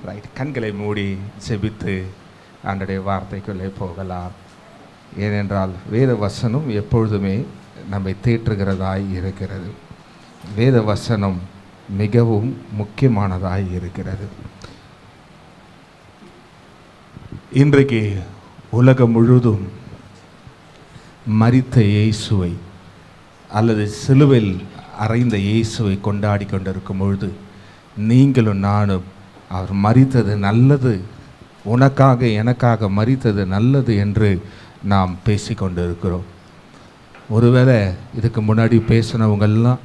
Right, கண்களை மூடி செபித்து ஆண்டவருடைய வார்த்தைக்குள்ளே போகலாம். ஏனென்றால் வேத வசனம் எப்பொழுதுமே நம்மை தேற்றுகிறதாய் இருக்கிறது. வேத வசனம் மிகவும் முக்கியமானதாய் இருக்கிறது. இன்றைக்கு உலகம் முழுதும் மரித்த இயேசுவை அல்லது சிலுவையில் அறைந்த இயேசுவை கொண்டாடி கொண்டிருக்கும் பொழுது நீங்களும் நானும் அவர் மரித்தது நல்லது, உனக்காக எனக்காக மரித்தது நல்லது என்று நாம் பேசிக்கொண்டிருக்கிறோம். ஒருவேளை இதுக்கு முன்னாடி பேசினவங்கெல்லாம்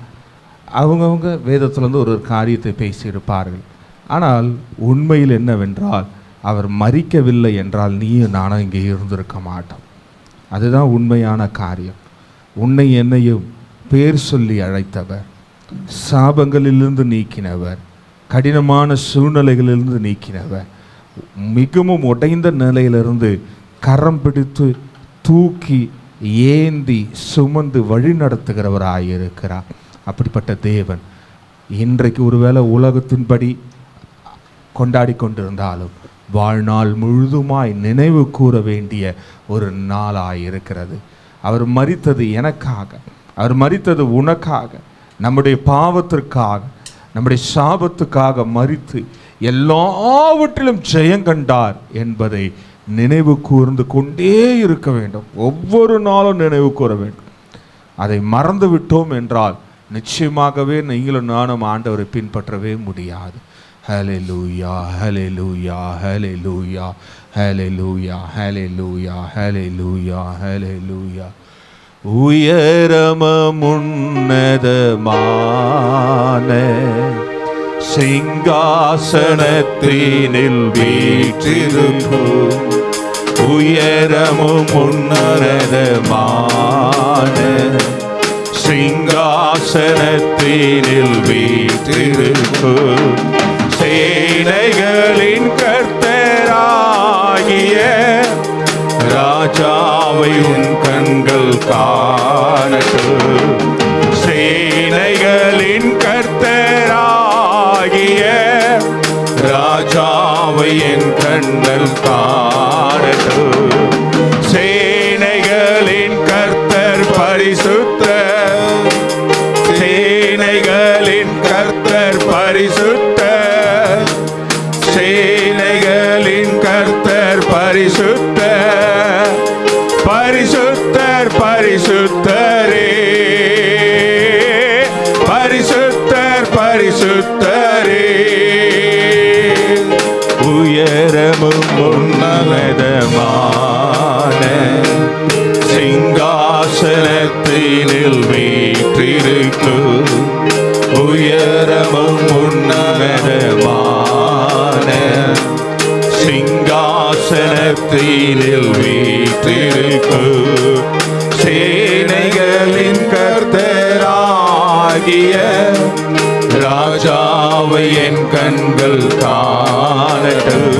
அவங்கவுங்க வேதத்திலேருந்து ஒரு காரியத்தை பேசியிருப்பார்கள். ஆனால் உண்மையில் என்னவென்றால் அவர் மரிக்கவில்லை என்றால் நீயும் நானும் இங்கே இருந்திருக்க மாட்டோம். அதுதான் உண்மையான காரியம். உன்னை என்னையும் பேர் சொல்லி அழைத்தவர், சாபங்களிலிருந்து நீக்கினவர், கடினமான சூழ்நிலைகளிலிருந்து நீக்கினவர், மிகவும் உடைந்த நிலையிலிருந்து கரம் பிடித்து தூக்கி ஏந்தி சுமந்து வழி நடத்துகிறவராயிருக்கிறார். அப்படிப்பட்ட தேவன் இன்றைக்கு ஒருவேளை உலகத்தின்படி கொண்டாடி கொண்டிருந்தாலும் வாழ்நாள் முழுதுமாய் நினைவு கூற வேண்டிய ஒரு நாளாயிருக்கிறது. அவர் மரித்தது எனக்காக, அவர் மரித்தது உனக்காக, நம்முடைய பாவத்திற்காக, நம்முடைய சாபத்துக்காக மரித்து எல்லாவற்றிலும் ஜெயங்கண்டார் என்பதை நினைவு கூர்ந்து கொண்டே இருக்க வேண்டும். ஒவ்வொரு நாளும் நினைவு கூற வேண்டும். அதை மறந்து விட்டோம் என்றால் நிச்சயமாகவே நீங்களும் நானும் ஆண்டவரை பின்பற்றவே முடியாது. ஹல்லேலூயா, ஹல்லேலூயா, ஹல்லேலூயா, ஹல்லேலூயா, ஹல்லேலூயா, ஹல்லேலூயா, ஹல்லேலூயா. உயரமும் உன்னதமான சிங்காசனத்தினில் வீற்றிருக்கும், உயரமும் உன்னதமான சிங்காசனத்தினில் வீற்றிருக்கும், சேனைகளின் கர்த்தராகிய ராஜாவை உன் கண்கள் காணட்டும். சேனைகளின் கர்த்தராகிய ராஜாவை என் கண்கள் காணட்டும். சேனைகளின் கர்த்தர் பரிசுத்தர், சேனைகளின் கர்த்தர் பரிசுத்தர், சேனைகளின் கர்த்தர் பரிசுத்தர், பரிசுத்தர் பரிசுத்தரே, பரிசுத்தர் பரிசுத்தரே. உயரமும் உன்னதமான சிங்காசனத்தினில் வீற்றிருக்கும், உயரமும் உன்னதமான சிங்காசனத்தினில் வீற்றிருக்கும், சேனைகளின் கர்த்தராகிய ராஜாவை என் கண்கள் காணட்டும்.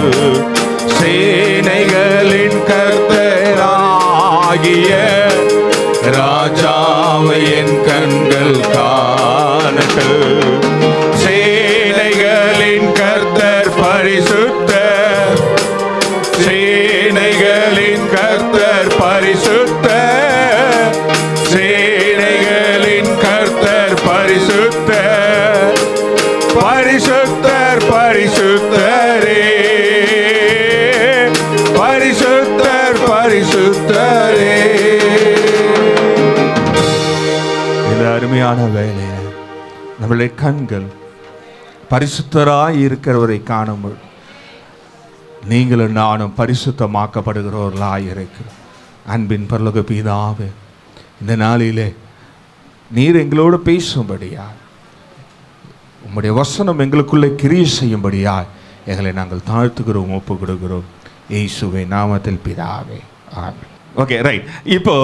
சேனைகளின் கர்த்தராகிய ராஜாவை என் கண்கள் காணட்டும். சேனைகளின் கர்த்தர் பரிசுத்தர், சேனைகளின் கர்த்தர் பரிசுத்தர், சேனைகளின் கர்த்தர் பரிசுத்தர், பரிசுத்தர் பரிசுத்தரே, பரிசுத்தர் பரிசுத்தரே. இந்த அருமையான வேலையை நம்மளுடைய கண்கள் பரிசுத்தராய் இருக்கிறவரை காணும்போது நீங்களும் நானும் பரிசுத்தமாக்கப்படுகிறவர்களாய் இருக்கிறோம். அன்பின் பரலோக பிதாவே, இந்த நாளிலே நீர் எங்களோடு பேசும்படியா, உம்முடைய வசனம் எங்களுக்குள்ளே கிரியை செய்யும்படியா எங்களை நாங்கள் தாழ்த்துகிறோம், ஒப்பு கொடுக்கிறோம். இயேசுவே நாமத்தில் பிதாவே, ஆமென். Okay, right. இப்போ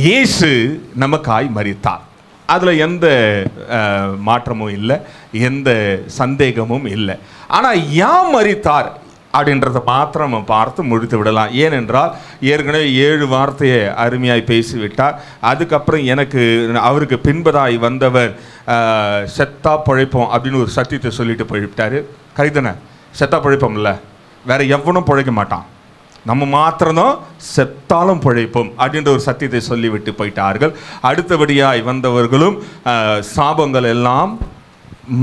இயேசு நமக்காய் மரித்தார். அதில் எந்த மாற்றமும் இல்லை, எந்த சந்தேகமும் இல்லை. ஆனால் யார் மரித்தார் அப்படின்றத மாத்திரம் நம்ம பார்த்து முடித்து விடலாம். ஏனென்றால் ஏற்கனவே 7 வார்த்தையை அருமையாய் பேசிவிட்டார். அதுக்கப்புறம் அவருக்கு பின்பதாய் வந்தவர் செத்தா பழைப்போம் அப்படின்னு ஒரு சத்தியத்தை சொல்லிட்டு போய்விட்டார். கரிதனை செத்தா பிழைப்போம்ல, வேற எவனும் பிழைக்க மாட்டான், நம்ம மாத்திரம்தான் செத்தாலும் பிழைப்போம் அப்படின்ற ஒரு சத்தியத்தை சொல்லிவிட்டு போயிட்டார்கள். அடுத்தபடியாய் வந்தவர்களும் சாபங்கள் எல்லாம்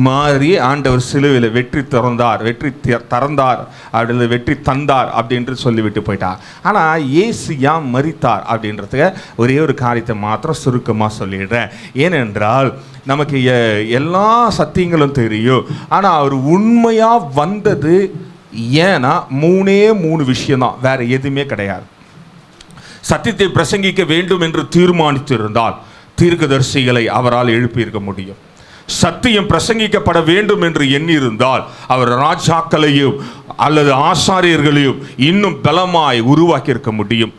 மாறி ஆண்டவர் சிலுவையில் வெற்றி தந்தார் அப்படி வெற்றி தந்தார் அப்படின்று சொல்லிவிட்டு போயிட்டார். ஆனால் இயேசு ஏன் மரித்தார் அப்படின்றதுக்கு ஒரே ஒரு காரியத்தை மாத்திரம் சுருக்கமாக சொல்லிடுறேன். ஏனென்றால் நமக்கு எல்லா சத்தியங்களும் தெரியும், ஆனால் அவர் உண்மையாக வந்தது ஏன்னா 3 விஷயம்தான், வேற எதுவுமே கிடையாது. சத்தியத்தை பிரசங்கிக்க வேண்டும் என்று தீர்மானித்திருந்தால் தீர்க்கதரிசிகளை அவரால் எழுப்பியிருக்க முடியும். சத்தியம் பிரசங்கிக்கப்பட வேண்டும் என்று எண்ணியிருந்தால் அவர் ராஜாக்களையும் அல்லது ஆசாரியர்களையும் இன்னும் பலமாய் உருவாக்கி இருக்க முடியும்.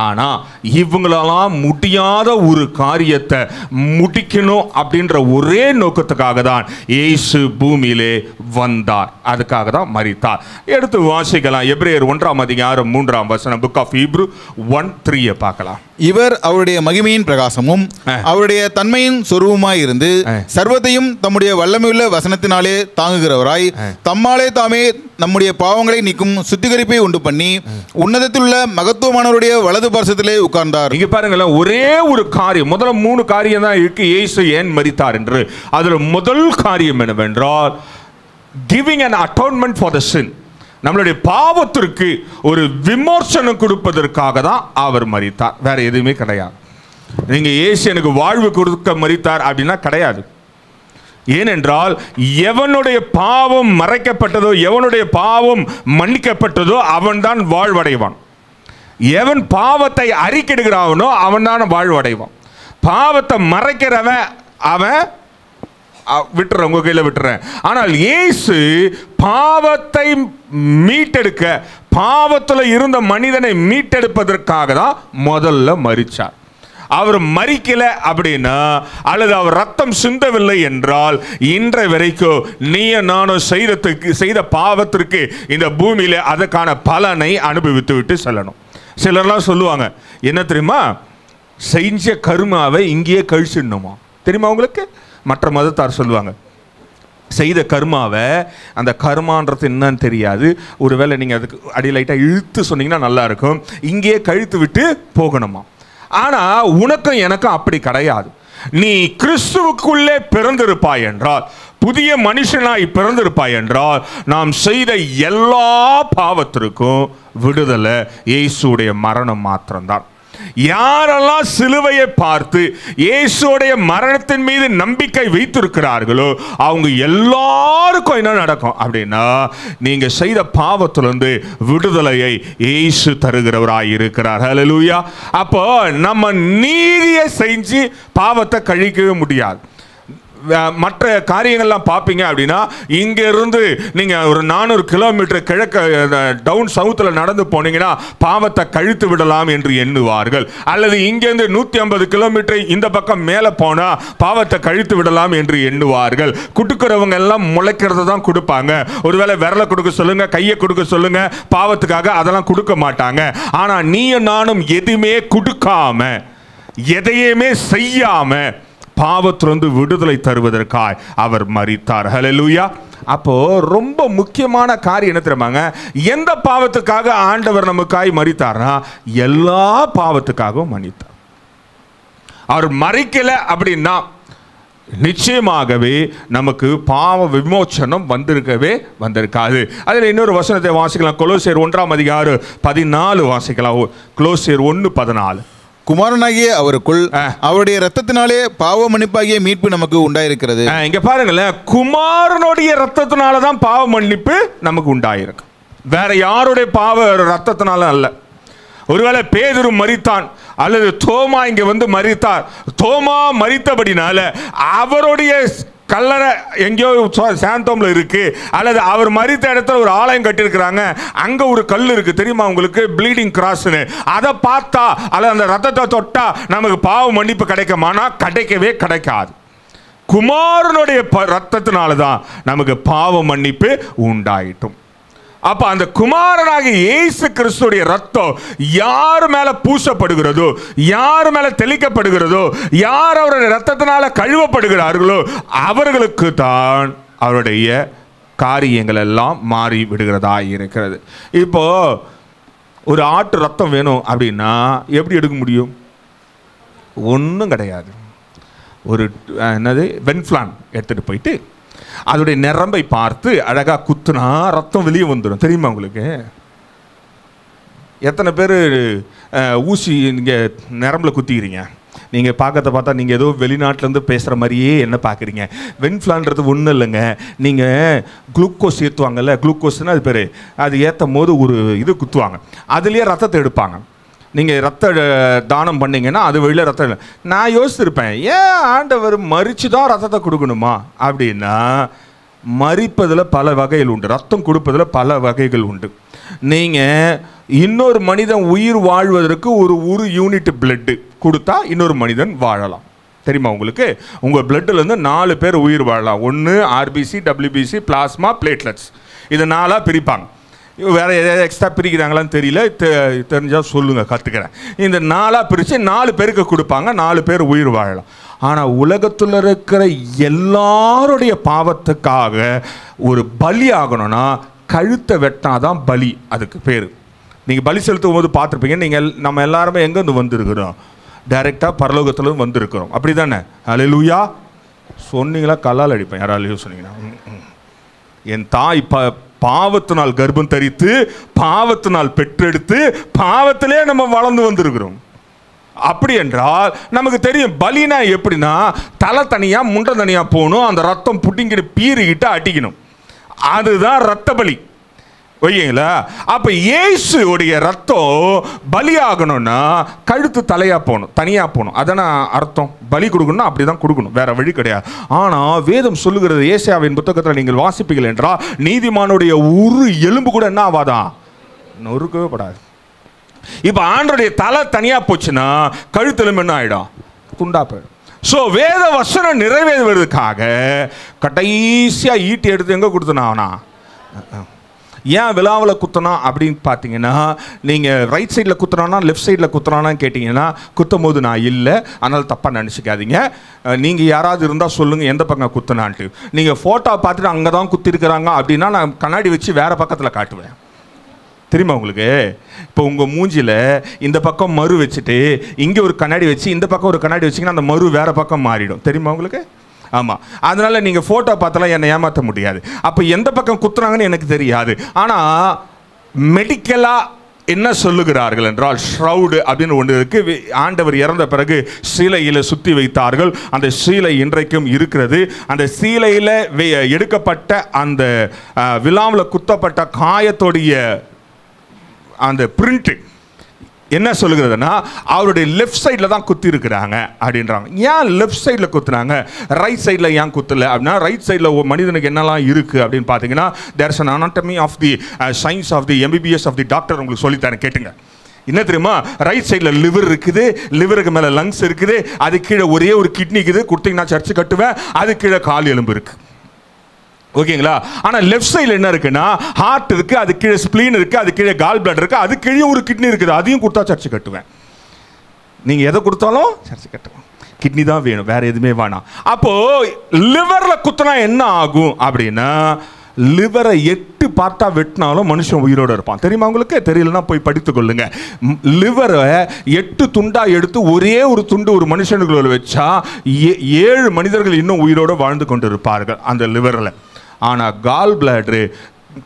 ஆனால் இவங்களெல்லாம் முடியாத ஒரு காரியத்தை முடிக்கணும் அப்படின்ற ஒரே நோக்கத்துக்காக தான் இயேசு பூமியிலே வந்தார், அதுக்காக தான் மரித்தார். எடுத்து வாசிக்கலாம். எபிரேயர் 1:3 புக் ஆஃப் ஹீப்ரூ 1:3 பார்க்கலாம். இவர் அவருடைய மகிமையின் பிரகாசமும் அவருடைய தன்மையின் சொரூபமாய் இருந்து சர்வத்தையும் தம்முடைய வல்லமையுள்ள வசனத்தினாலே தாங்குகிறவராய் தம்மாலே தாமே நம்முடைய பாவங்களை நீக்கும் சுத்திகரிப்பை உண்டு பண்ணி உன்னதத்தில் உள்ள மகத்துவமானவருடைய வலது பார்சத்திலே உட்கார்ந்தார். இங்க பாருங்களேன், ஒரே ஒரு காரியம், முதல்ல 3 காரியம் தான் இருக்கு இயேசு ஏன் மரித்தார் என்று. அதுல முதல் காரியம் என்னவென்றால் giving an atonement for the sin, நம்மளுடைய பாவத்திற்கு ஒரு விமோசனம் கொடுப்பதற்காக தான் அவர் மரித்தார், வேற எதுவுமே கிடையாது. நீங்க இயேசு எனக்கு வாழ்வு கொடுக்க மரித்தார் அப்படின்னா கிடையாது. ஏனென்றால் எவனுடைய பாவம் மறைக்கப்பட்டதோ, எவனுடைய பாவம் மன்னிக்கப்பட்டதோ அவன்தான் வாழ்வடைவான். எவன் பாவத்தை அறிக்கிடுகிறானோ அவன் தான் வாழ்வடைவான். பாவத்தை மறைக்கிறவன் அவன் விட்டுறேன், உங்க கையில் விட்டுறேன். ஆனால் இயேசு பாவத்தை மீட்டெடுக்க, பாவத்தில் இருந்த மனிதனை மீட்டெடுப்பதற்காக தான் முதல்ல மரிச்சார். அவர் மரிக்கல அப்படின்னா, அல்லது அவர் ரத்தம் சிந்தவில்லை என்றால் இன்றை வரைக்கும் நீயும் நானும் செய்த பாவத்திற்கு இந்த பூமியில அதற்கான பலனை அனுபவித்து விட்டு செல்லணும். சிலர்லாம் சொல்லுவாங்க, என்ன தெரியுமா, செஞ்ச கருமாவை இங்கேயே கழிச்சிடணுமா தெரியுமா உங்களுக்கு? மற்ற மதத்தார் சொல்லுவாங்க, செய்த கர்மாவை, அந்த கர்மான்றது என்னன்னு தெரியாது, ஒருவேளை நீங்கள் அதுக்கு அடிலைட்டாக இழுத்து சொன்னீங்கன்னா நல்லா இருக்கும், இங்கேயே கழித்து விட்டு போகணுமா. ஆனால் உனக்கும் எனக்கும் அப்படி கிடையாது. நீ கிறிஸ்துவுக்குள்ளே பிறந்திருப்பாய் என்றால், புதிய மனுஷனாய் பிறந்திருப்பாய் என்றால், நாம் செய்த எல்லா பாவத்திற்கும் விடுதலை இயேசுடைய மரணம் மாத்திரம்தான். யாரெல்லாம் சிலுவையை பார்த்து இயேசுடைய மரணத்தின் மீது நம்பிக்கை வைத்திருக்கிறார்களோ அவங்க எல்லாருக்கும் என்ன நடக்கும் அப்படின்னா, நீங்க செய்த பாவத்திலிருந்து விடுதலையை இயேசு தருகிறவராய் இருக்கிறார். ஹல்லேலூயா. அப்போ நம்ம நீதியை செஞ்சு பாவத்தை கழிக்கவே முடியாது. மற்ற காரியங்கள்லாம் பார்ப்பீங்க அப்படின்னா, இங்கேருந்து நீங்கள் ஒரு 400 கிலோமீட்டர் கிழக்கு டவுன் சவுத்தில் நடந்து போனீங்கன்னா பாவத்தை கழித்து விடலாம் என்று எண்ணுவார்கள். அல்லது இங்கேருந்து 150 கிலோமீட்டர் இந்த பக்கம் மேலே போனால் பாவத்தை கழித்து விடலாம் என்று எண்ணுவார்கள். கொடுக்குறவங்க எல்லாம் முளைக்கிறத தான் கொடுப்பாங்க. ஒருவேளை விரலை கொடுக்க சொல்லுங்க, கையை கொடுக்க சொல்லுங்க, பாவத்துக்காக அதெல்லாம் கொடுக்க மாட்டாங்க. ஆனால் நீயும் நானும் எதுவுமே கொடுக்காம, எதையுமே செய்யாம பாவத்திலிருந்து விடுதலை தருவதற்காய் அவர் மரித்தார். ஹல்லேலூயா. அப்போ ரொம்ப முக்கியமான காரியம் என்ன தெரியுமாங்க, எந்த பாவத்துக்காக ஆண்டவர் நமக்காய் மரித்தார்னா எல்லா பாவத்துக்காகவும் மன்னித்தார். அவர் மறிக்கல அப்படின்னா நிச்சயமாகவே நமக்கு பாவ விமோச்சனம் வந்திருக்காது. அதில் இன்னொரு வசனத்தை வாசிக்கலாம். கொலோசியர் 1:14 வாசிக்கலாம். கொலோசியர் 1:14. குமாரனாகிய அவருக்குள் அவருடைய ரத்தத்தினாலே பாவ மன்னிப்பாகிய மீட்பு நமக்கு உண்டாயிருக்கிறது. இங்க பாருங்களேன், குமாரனுடைய ரத்தத்தினால தான் பாவ மன்னிப்பு நமக்கு உண்டாயிருக்கு, வேற யாருடைய பாவ ரத்தத்தினால அல்ல. ஒருவேளை பேதுரு மரித்தான் அல்லது தோமா இங்க வந்து மரித்தார். தோமா மரித்தபடினால அவருடைய கல்லறை எங்கேயோ சாந்தோம்ல இருக்கு, அல்லது அவர் மரித்த இடத்துல ஒரு ஆலயம் கட்டியிருக்கிறாங்க, அங்க ஒரு கல் இருக்கு தெரியுமா உங்களுக்கு, ப்ளீடிங் கிராஸ்னு. அதை பார்த்தா அல்லது அந்த ரத்தத்தை தொட்டா நமக்கு பாவ மன்னிப்பு கிடைக்குமானா கிடைக்கவே கிடைக்காது. குமாரனுடைய ரத்தத்தினால தான் நமக்கு பாவ மன்னிப்பு உண்டாயிட்டும். அப்ப அந்த குமாரனாகிய இயேசு கிறிஸ்துடைய ரத்தம் யார் மேல பூசப்படுகிறதோ, யார் மேல தெளிக்கப்படுகிறதோ, யார் அவருடைய ரத்தத்தினால கழுவப்படுகிறார்களோ அவர்களுக்கு தான் அவருடைய காரியங்கள் எல்லாம் மாறி விடுகிறதா இருக்கிறது. இப்போ ஒரு ஆட்டு ரத்தம் வேணும் அப்படின்னா எப்படி எடுக்க முடியும்? ஒன்றும் கிடையாது. ஒரு என்னது வென்ஃப்ளான் எடுத்துகிட்டு போயிட்டு அதோடைய நரம்பை பார்த்து அழகாக குத்துனா ரத்தம் வெளியே வந்துடும். தெரியுமா உங்களுக்கு? எத்தனை பேர் ஊசி நீங்கள் நரம்பில் குத்திக்கிறீங்க? நீங்கள் பார்க்கறத பார்த்தா நீங்கள் ஏதோ வெளிநாட்டிலேருந்து பேசுகிற மாதிரியே என்ன பார்க்குறீங்க. வென்ஃப்ளான்றது ஒன்றும் இல்லைங்க. நீங்கள் குளுக்கோஸ் ஏற்றுவாங்கல்ல, குளுக்கோஸ்னால் அது பேர், அது ஏற்றும் போது ஒரு இது குத்துவாங்க, அதுலேயே ரத்தத்தை எடுப்பாங்க. நீங்கள் ரத்த தானம் பண்ணிங்கன்னா அது வழியில் ரத்தம். நான் யோசிச்சிருப்பேன், ஏன் ஆண்டவர் மறித்து தான் ரத்தத்தை கொடுக்கணுமா அப்படின்னா, மறிப்பதில் பல வகைகள் உண்டு, ரத்தம் கொடுப்பதில் பல வகைகள் உண்டு. நீங்கள் இன்னொரு மனிதன் உயிர் வாழ்வதற்கு ஒரு யூனிட் பிளட்டு கொடுத்தா இன்னொரு மனிதன் வாழலாம். தெரியுமா உங்களுக்கு? உங்கள் பிளட்டிலேருந்து 4 பேர் உயிர் வாழலாம். ஒன்று ஆர்பிசி, டபிள்யூபிசி, பிளாஸ்மா, பிளேட்லெட்ஸ். இதை 4ஆக பிரிப்பாங்க. வேறு எதாவது எக்ஸ்ட்ரா பிரிக்கிறாங்களான்னு தெரியல, தெரிஞ்சால் சொல்லுங்கள், கற்றுக்கிறேன். இந்த 4ஆக பிரித்து 4 பேருக்கு கொடுப்பாங்க, 4 பேர் உயிர் வாழலாம். ஆனால் உலகத்தில் இருக்கிற எல்லாருடைய பாவத்துக்காக ஒரு பலி ஆகணும்னா கழுத்தை வெட்டினாதான் பலி. அதுக்கு பேர் நீங்கள் பலி செலுத்தும் போது பார்த்துருப்பீங்க. நம்ம எல்லாருமே எங்கேருந்து வந்திருக்கிறோம்? டைரெக்டாக பரலோகத்தில் வந்திருக்கிறோம். அப்படி தானே? அல்லேலூயா சொன்னீங்களா? கல்லால் அடிப்பேன் யாராலையும் சொன்னீங்கன்னா. என் தாய் பாவத்தினால் கர்ப்பம் தரித்து பாவத்தினால் பெற்றெடுத்து பாவத்திலே நம்ம வளர்ந்து வந்திருக்கிறோம். அப்படி என்றால் நமக்கு தெரியும் பலினா எப்படின்னா, தலை தனியாக முண்டை தனியாக போகணும், அந்த ரத்தம் புட்டிங்கிட்டு பீறிக்கிட்டு அடிக்கணும். அதுதான் ரத்த பலி. ஓகேங்களா? அப்போ இயேசுடைய ரத்தம் பலியாகணும்னா கழுத்து தலையாக போகணும், தனியாக போகணும். அதான அர்த்தம். பலி கொடுக்கணும்னா அப்படி தான் கொடுக்கணும், வேற வழி கிடையாது. ஆனால் வேதம் சொல்லுகிறது, ஏசாயாவின் புத்தகத்தில் நீங்கள் வாசிப்பீர்கள் என்றால், நீதிமானுடைய ஒரு எலும்பு கூட என்ன ஆகாதான்? நொறுக்கவே படாது. இப்போ ஆண்டருடைய தலை தனியாக போச்சுன்னா கழுத்தெலும்பு என்ன ஆகிடும்? துண்டா போயிடும். ஸோ வேத வசனம் நிறைவேறுவதற்காக கடைசியாக ஈட்டி எடுத்து எங்கே கொடுத்தனா? ஏன் விழாவில் குத்தனா அப்படின்னு பார்த்தீங்கன்னா, நீங்கள் ரைட் சைடில் குத்துறானா லெஃப்ட் சைடில் குத்துறானான்னு கேட்டிங்கன்னா, குத்தும் போது நான் இல்லை, அதனால் தப்பாக நினச்சிக்காதீங்க. நீங்கள் யாராவது இருந்தால் சொல்லுங்கள் எந்த பக்கம் குத்துனான்ட்டு. நீங்கள் ஃபோட்டோ பார்த்துட்டு அங்கே தான் குத்திருக்கிறாங்க அப்படின்னா நான் கண்ணாடி வச்சு வேறு பக்கத்தில் காட்டுவேன். தெரியுமா உங்களுக்கு? இப்போ உங்கள் மூஞ்சியில் இந்த பக்கம் மறு வச்சுட்டு இங்கே ஒரு கண்ணாடி வச்சு இந்த பக்கம் ஒரு கண்ணாடி வச்சிங்கன்னா அந்த மறு வேறு பக்கம் மாறிடும். தெரியுமா உங்களுக்கு? ஆமாம். அதனால் நீங்கள் ஃபோட்டோ பார்த்தாலாம் என்னை ஏமாற்ற முடியாது. அப்போ எந்த பக்கம் குத்துறாங்கன்னு எனக்கு தெரியாது. ஆனால் மெடிக்கலாக என்ன சொல்லுகிறார்கள் என்றால், ஷ்ரவுடு அப்படின்னு ஒன்று இருக்குது. ஆண்டவர் இறந்த பிறகு சீலையில் சுற்றி வைத்தார்கள். அந்த சீலை இன்றைக்கும் இருக்கிறது. அந்த சீலையில் எடுக்கப்பட்ட அந்த விழாவில் குத்தப்பட்ட காயத்தோடைய அந்த பிரிண்ட் என்ன சொல்லுகிறதுனா, அவருடைய லெஃப்ட் சைடில் தான் குத்தி இருக்கிறாங்க அப்படின்றாங்க. ஏன் லெஃப்ட் சைடில் குத்துனாங்க, ரைட் சைடில் ஏன் குத்தலை அப்படின்னா, ரைட் சைடில் மனிதனுக்கு என்னெல்லாம் இருக்குது அப்படின்னு பார்த்தீங்கன்னா, there is an anatomy of the science of the MBBS of the doctor உங்களுக்கு சொல்லித்தரேன், கேட்டுங்க. என்ன தெரியுமா? ரைட் சைடில் லிவர் இருக்குது, லிவருக்கு மேலே லங்ஸ் இருக்குது, அது கீழே ஒரே ஒரு கிட்னி இருக்குது, கொடுத்தீங்கன்னா சர்ச்சு கட்டுவேன், அது கீழே கால் எலும்பு இருக்குது. ஓகேங்களா? ஆனால் லெஃப்ட் சைடில் என்ன இருக்குன்னா, ஹார்ட் இருக்குது, அது கீழே ஸ்ப்ளீன் இருக்குது, அது கீழே கால் பிளட் இருக்குது, அது கீழே ஒரு கிட்னி இருக்குது, அதையும் கொடுத்தா சர்ச்சு கட்டுவேன். நீங்கள் எதை கொடுத்தாலும் சர்ச்சு கட்டுவேன். கிட்னி தான் வேணும், வேறு எதுவுமே வேணாம். அப்போது லிவரில் குத்தினா என்ன ஆகும் அப்படின்னா, லிவரை 8 பார்ட்டாக வெட்டினாலும் மனுஷன் உயிரோடு இருப்பான். தெரியுமா உங்களுக்கு? தெரியலன்னா போய் படித்து கொள்ளுங்க. லிவரை 8 துண்டாக எடுத்து ஒரே ஒரு துண்டு ஒரு மனுஷனுக்குள்ள வச்சா 7 மனிதர்கள் இன்னும் உயிரோடு வாழ்ந்து கொண்டு இருப்பார்கள் அந்த லிவரில். ஆனால் கால் பிளாடரு,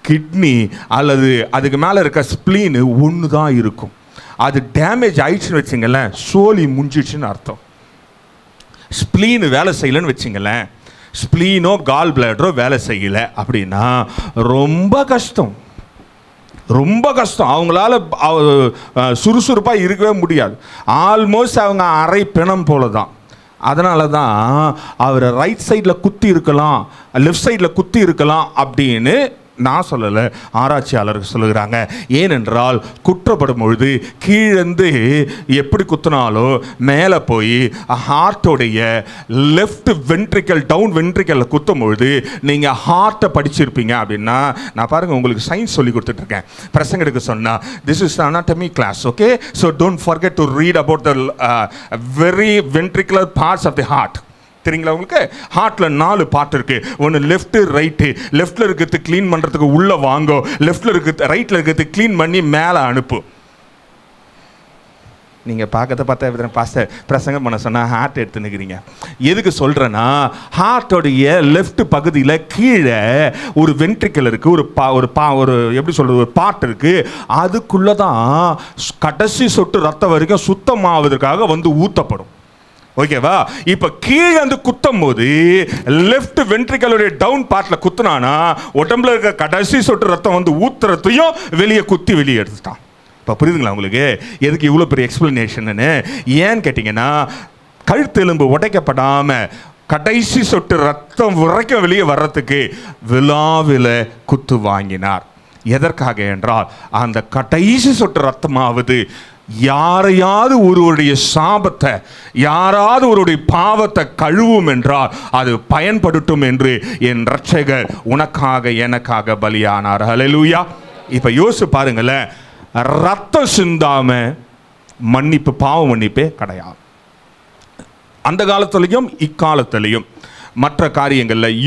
கிட்னி அல்லது அதுக்கு மேலே இருக்க ஸ்ப்ளீனு ஒன்று தான் இருக்கும். அது டேமேஜ் ஆயிடுச்சுன்னு வச்சுங்களேன், சோலி முஞ்சிடுச்சுன்னு அர்த்தம். ஸ்ப்ளீனு வேலை செய்யலைன்னு வச்சுங்களேன், ஸ்ப்ளீனோ கால் பிளாடரோ வேலை செய்யலை அப்படின்னா ரொம்ப கஷ்டம், ரொம்ப கஷ்டம். அவங்களால சுறுசுறுப்பாக இருக்கவே முடியாது. ஆல்மோஸ்ட் அவங்க அரை பிணம் போல தான். அதனால தான் அவர் ரைட் சைடில் குத்தி இருக்கலாம், லெஃப்ட் சைடில் குத்தி இருக்கலாம் அப்படின்னு நான் சொல்லலை, ஆராய்ச்சியாளர்கள் சொல்லுகிறாங்க. ஏனென்றால் குற்றப்படும் பொழுது கீழேருந்து எப்படி குத்தினாலும் மேலே போய் ஹார்ட்டோடைய லெஃப்ட் வென்ட்ரிக்கல் டவுன் வென்ட்ரிக்கலில் குத்தும் பொழுது நீங்கள் ஹார்ட்டை படிச்சிருப்பீங்க அப்படின்னா, நான் பாருங்கள் உங்களுக்கு சயின்ஸ் சொல்லி கொடுத்துட்ருக்கேன் பிரசங்க எடுக்க சொன்னால். This is anatomy class, okay? So don't forget to read about the very ventricular parts of the heart. தெரியுங்களா உங்களுக்கு? ஹார்ட்ல 4 பார்ட் இருக்கு. ஒன்று லெஃப்ட் ரைட்டு. லெஃப்ட்ல இருக்கிறது க்ளீன் பண்றதுக்கு உள்ள வாங்கோ, லெஃப்ட்ல இருக்கிறது ரைட்ல இருக்கிறது க்ளீன் பண்ணி மேலே அனுப்பு. நீங்கள் பார்த்தா பாஸ்டர் பிரசங்கம் பண்ண சொன்னால் ஹார்ட் எடுத்துன்னுக்கிறீங்க. எதுக்கு சொல்கிறேன்னா, ஹார்ட்டோடைய லெஃப்ட் பகுதியில் கீழே ஒரு வென்ட்ரிக்கல் இருக்குது, ஒரு எப்படி சொல்கிறது, ஒரு பார்ட் இருக்குது. அதுக்குள்ளே தான் கடைசி சொட்டு ரத்தம் வரைக்கும் சுத்தமாவதற்காக வந்து ஊற்றப்படும். ஓகேவா? இப்போ கீழே வந்து குத்தும் போது லெஃப்ட் வென்ட்ரிக்கலுடைய டவுன் பார்ட்டில் குத்துனானா உடம்புல இருக்க கடைசி சொட்டு ரத்தம் வந்து ஊத்துறதையும் வெளியே குத்தி வெளியே எடுத்துட்டான். இப்போ புரியுதுங்களா உங்களுக்கு எதுக்கு இவ்வளோ பெரிய எக்ஸ்பிளனேஷன்னு? ஏன்னு கேட்டிங்கன்னா, கழுத்து எலும்பு உடைக்கப்படாமல் கடைசி சொட்டு ரத்தம் வரைக்கும் வெளியே வர்றதுக்கு விழாவில் குத்து வாங்கினார். எதற்காக என்றால், அந்த கடைசி சொட்டு ரத்தமாவது யாரையாவது ஒருவருடைய சாபத்தை, யாராவது ஒருவருடைய பாவத்தை கழுவும் என்றால் அது பயன்படுத்தும் என்று என் இரட்சகர் உனக்காக எனக்காக பலியானார். ஹல்லேலூயா. இப்போ யோசிச்சு பாருங்களேன், ரத்தம் சிந்தாம மன்னிப்பு, பாவ மன்னிப்பே கிடையாது. அந்த காலத்திலையும் இக்காலத்திலையும் மற்ற காரியங்களில்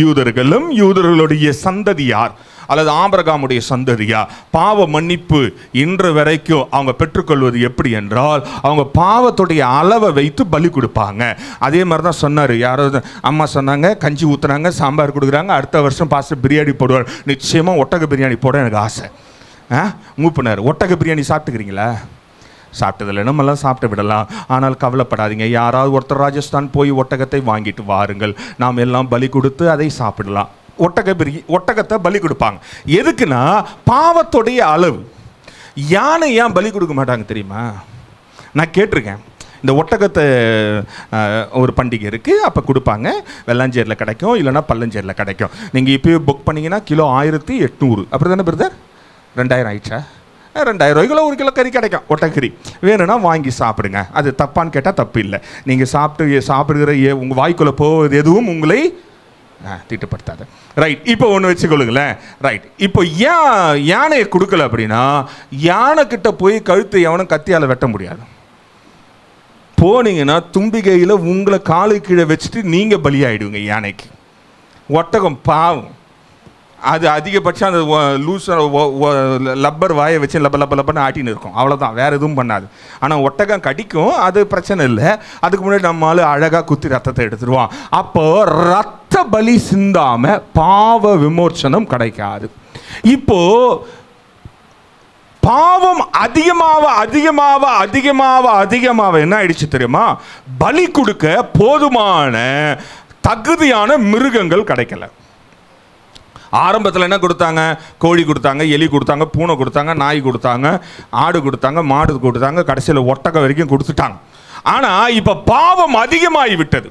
யூதர்களுடைய சந்ததியார் அல்லது ஆபிரகாமுடைய சந்ததியார் பாவ மன்னிப்பு இன்று வரைக்கும் அவங்க பெற்றுக்கொள்வது எப்படி என்றால், அவங்க பாவத்துடைய அளவை வைத்து பலி கொடுப்பாங்க. அதே மாதிரி தான் சொன்னார். யாராவது அம்மா சொன்னாங்க, கஞ்சி ஊற்றுனாங்க, சாம்பார் கொடுக்குறாங்க, அடுத்த வருஷம் பாஸ்டர் பிரியாணி போடுவார். நிச்சயமாக ஒட்டக பிரியாணி போட எனக்கு ஆசை. மூப்பினார், ஒட்டக பிரியாணி சாப்பிட்டுக்கிறீங்களா? சாப்பிட்டதில்லை, நம்மெல்லாம் சாப்பிட்டு விடலாம். ஆனால் கவலைப்படாதீங்க, யாராவது ஒருத்தர் ராஜஸ்தான் போய் ஒட்டகத்தை வாங்கிட்டு வாருங்கள், நாம் எல்லாம் பலி கொடுத்து அதை சாப்பிடலாம். ஒட்டகத்தை பலி கொடுப்பாங்க. எதுக்குன்னா, பாவத்துடைய அளவு. யானை ஏன் பலி கொடுக்க மாட்டாங்க தெரியுமா? நான் கேட்டிருக்கேன். இந்த ஒட்டகத்தை ஒரு பண்டிகை இருக்குது, அப்போ கொடுப்பாங்க. வெள்ளாஞ்சேரியில் கிடைக்கும், இல்லைனா பள்ளஞ்சேரியில் கிடைக்கும். நீங்கள் இப்போயே புக் பண்ணிங்கன்னா கிலோ 1800. அப்படி தானே பிரதர்? 2000 ஆயிடுச்சா? 2000 ரூபாய்க்குள்ள 1 கிலோ கறி கிடைக்கும், ஒட்டக்கறி. வேணும்னா வாங்கி சாப்பிடுங்க. அது தப்பான்னு கேட்டால் தப்பு இல்லை. நீங்கள் சாப்பிடுகிற உங்கள் வாய்க்குள்ளே போவது எதுவும் உங்களை தீட்டுப்படுத்தாது. ரைட். இப்போ ஒன்று வச்சுக்கொள்ளுங்களேன். ரைட். இப்போ ஏன் யானையை கொடுக்கல அப்படின்னா, யானைக்கிட்ட போய் கழுத்து எவனும் கத்தியால் வெட்ட முடியாது. போனீங்கன்னா தும்பிக்கையில் உங்களை காலு கீழே வச்சுட்டு நீங்கள் பலியாயிடுவீங்க யானைக்கு. ஒட்டகம் பாவம், அது அதிகபட்சம் அந்த லூஸ் லப்பர் வாயை வச்சு லப்பன்னு ஆட்டின்னு இருக்கும், அவ்வளோதான், வேறு எதுவும் பண்ணாது. ஆனால் ஒட்டகம் கடிக்கும், அது பிரச்சனை இல்லை. அதுக்கு முன்னாடி நம்மளால அழகாக குத்தி ரத்தத்தை எடுத்துருவான். அப்போ ரத்த பலி சிந்தாமல் பாவ விமோச்சனம் கிடைக்காது. இப்போ பாவம் அதிகமாக என்ன ஆயிடுச்சு தெரியுமா? பலி கொடுக்க போதுமான தகுதியான மிருகங்கள் கிடைக்கல. ஆரம்பத்தில் என்ன கொடுத்தாங்க? கோழி கொடுத்தாங்க, எலி கொடுத்தாங்க, பூனை கொடுத்தாங்க, நாய் கொடுத்தாங்க, ஆடு கொடுத்தாங்க, மாடு கொடுத்தாங்க, கடைசியில் ஒட்டகம் வரைக்கும் கொடுத்துட்டாங்க. ஆனால் இப்போ பாவம் அதிகமாகி விட்டது.